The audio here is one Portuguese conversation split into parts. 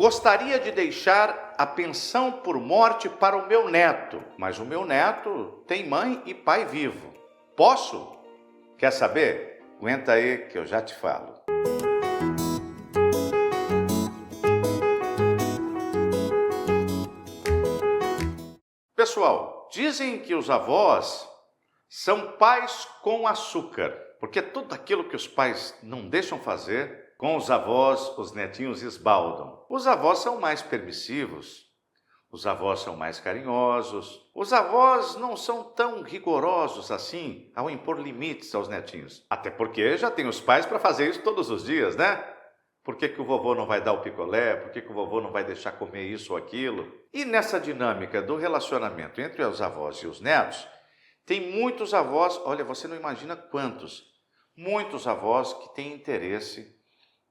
Gostaria de deixar a pensão por morte para o meu neto, mas o meu neto tem mãe e pai vivo. Posso? Quer saber? Aguenta aí que eu já te falo. Pessoal, dizem que os avós são pais com açúcar, porque tudo aquilo que os pais não deixam fazer, com os avós, os netinhos esbaldam. Os avós são mais permissivos, os avós são mais carinhosos, os avós não são tão rigorosos assim ao impor limites aos netinhos. Até porque já tem os pais para fazer isso todos os dias, né? Por que o vovô não vai dar o picolé? Por que o vovô não vai deixar comer isso ou aquilo? E nessa dinâmica do relacionamento entre os avós e os netos, tem muitos avós, olha, você não imagina quantos, muitos avós que têm interesse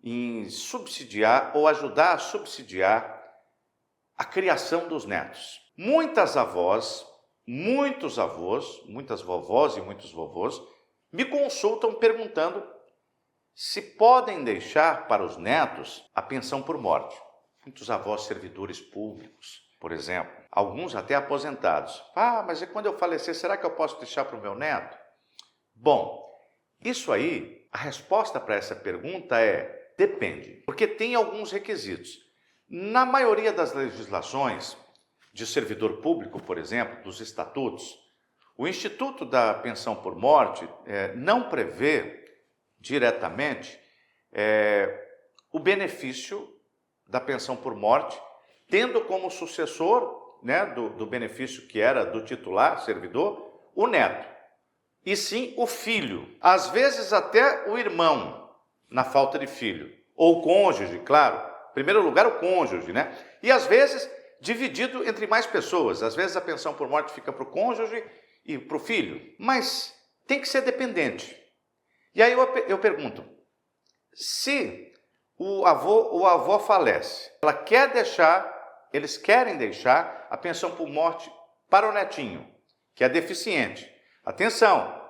em subsidiar ou ajudar a subsidiar a criação dos netos. Muitas avós, muitos avós, muitas vovós e muitos vovôs me consultam perguntando se podem deixar para os netos a pensão por morte. Muitos avós servidores públicos, por exemplo, alguns até aposentados. Mas e quando eu falecer, será que eu posso deixar para o meu neto? Bom, isso aí, a resposta para essa pergunta é depende, porque tem alguns requisitos. Na maioria das legislações de servidor público, por exemplo, dos estatutos, o Instituto da Pensão por Morte não prevê diretamente o benefício da pensão por morte, tendo como sucessor, né, do benefício que era do titular, servidor, o neto, e sim o filho, às vezes até o irmão, na falta de filho, ou o cônjuge, claro, em primeiro lugar o cônjuge, né? E às vezes dividido entre mais pessoas, às vezes a pensão por morte fica para o cônjuge e para o filho, mas tem que ser dependente. E aí eu pergunto, se o avô falece, eles querem deixar a pensão por morte para o netinho, que é deficiente. Atenção!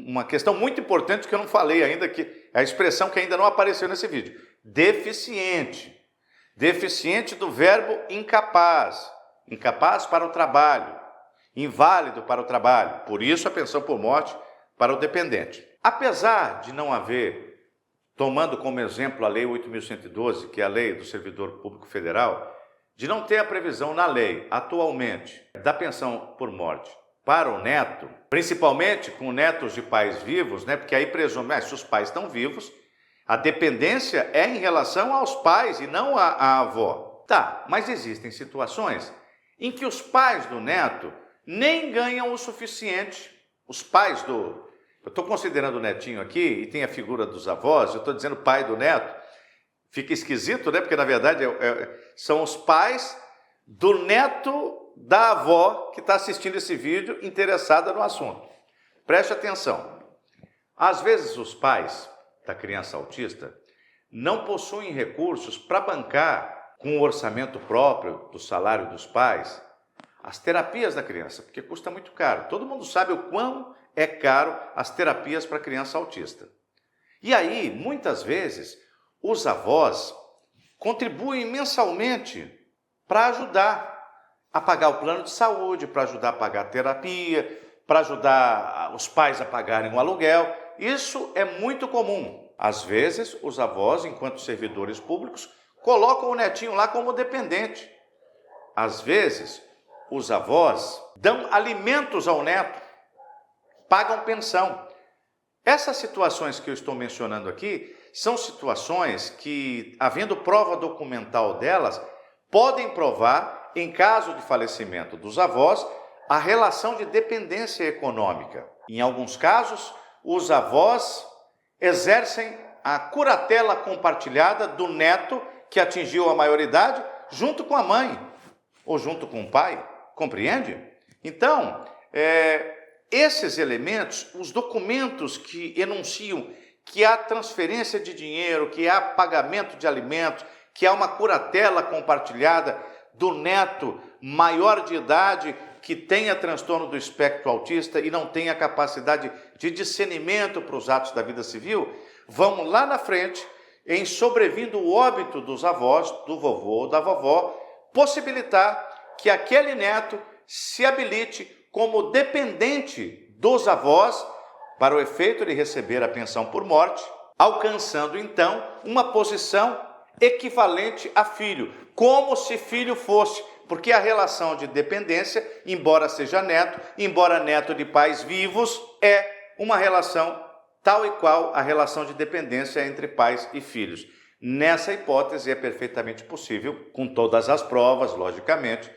Uma questão muito importante que eu não falei ainda, que é a expressão que ainda não apareceu nesse vídeo. Deficiente. Deficiente do verbo incapaz. Incapaz para o trabalho. Inválido para o trabalho. Por isso a pensão por morte para o dependente. Apesar de não haver, tomando como exemplo a Lei 8.112, que é a Lei do Servidor Público Federal, de não ter a previsão na lei, atualmente, da pensão por morte para o neto, principalmente com netos de pais vivos, né? Porque aí presume, se os pais estão vivos, a dependência é em relação aos pais e não à avó. Tá, mas existem situações em que os pais do neto nem ganham o suficiente. Os pais eu estou considerando o netinho aqui, e tem a figura dos avós, eu estou dizendo pai do neto, fica esquisito, né? Porque na verdade são os pais do neto da avó que está assistindo esse vídeo interessada no assunto. Preste atenção. Às vezes os pais da criança autista não possuem recursos para bancar com o orçamento próprio do salário dos pais as terapias da criança, porque custa muito caro. Todo mundo sabe o quão é caro as terapias para criança autista. E aí, muitas vezes, os avós contribuem mensalmente para ajudar a pagar o plano de saúde, para ajudar a pagar a terapia, para ajudar os pais a pagarem o aluguel. Isso é muito comum. Às vezes, os avós, enquanto servidores públicos, colocam o netinho lá como dependente. Às vezes, os avós dão alimentos ao neto, pagam pensão. Essas situações que eu estou mencionando aqui são situações que, havendo prova documental delas, podem provar, em caso de falecimento dos avós, a relação de dependência econômica. Em alguns casos, os avós exercem a curatela compartilhada do neto que atingiu a maioridade junto com a mãe ou junto com o pai. Compreende? Então, esses elementos, os documentos que enunciam que há transferência de dinheiro, que há pagamento de alimentos, que há uma curatela compartilhada do neto maior de idade que tenha transtorno do espectro autista e não tenha capacidade de discernimento para os atos da vida civil, vão lá na frente em sobrevindo o óbito dos avós, do vovô ou da vovó, possibilitar que aquele neto se habilite como dependente dos avós para o efeito de receber a pensão por morte, alcançando então uma posição equivalente a filho, como se filho fosse, porque a relação de dependência, embora seja neto, embora neto de pais vivos, é uma relação tal e qual a relação de dependência entre pais e filhos. Nessa hipótese é perfeitamente possível, com todas as provas, logicamente,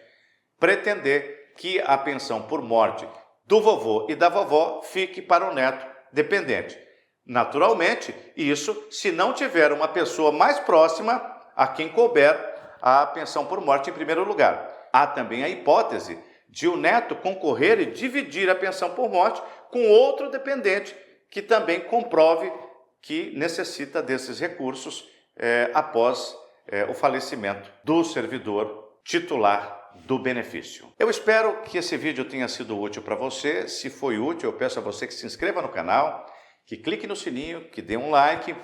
pretender que a pensão por morte do vovô e da vovó fique para o neto dependente. Naturalmente, isso se não tiver uma pessoa mais próxima a quem couber a pensão por morte em primeiro lugar. Há também a hipótese de o neto concorrer e dividir a pensão por morte com outro dependente que também comprove que necessita desses recursos após o falecimento do servidor titular do benefício. Eu espero que esse vídeo tenha sido útil para você. Se foi útil, eu peço a você que se inscreva no canal, que clique no sininho, que dê um like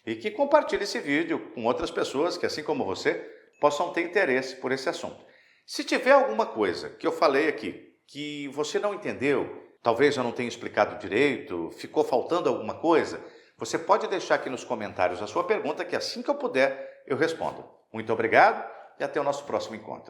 e que compartilhe esse vídeo com outras pessoas que, assim como você, possam ter interesse por esse assunto. Se tiver alguma coisa que eu falei aqui que você não entendeu, talvez eu não tenha explicado direito, ficou faltando alguma coisa, você pode deixar aqui nos comentários a sua pergunta que assim que eu puder eu respondo. Muito obrigado e até o nosso próximo encontro.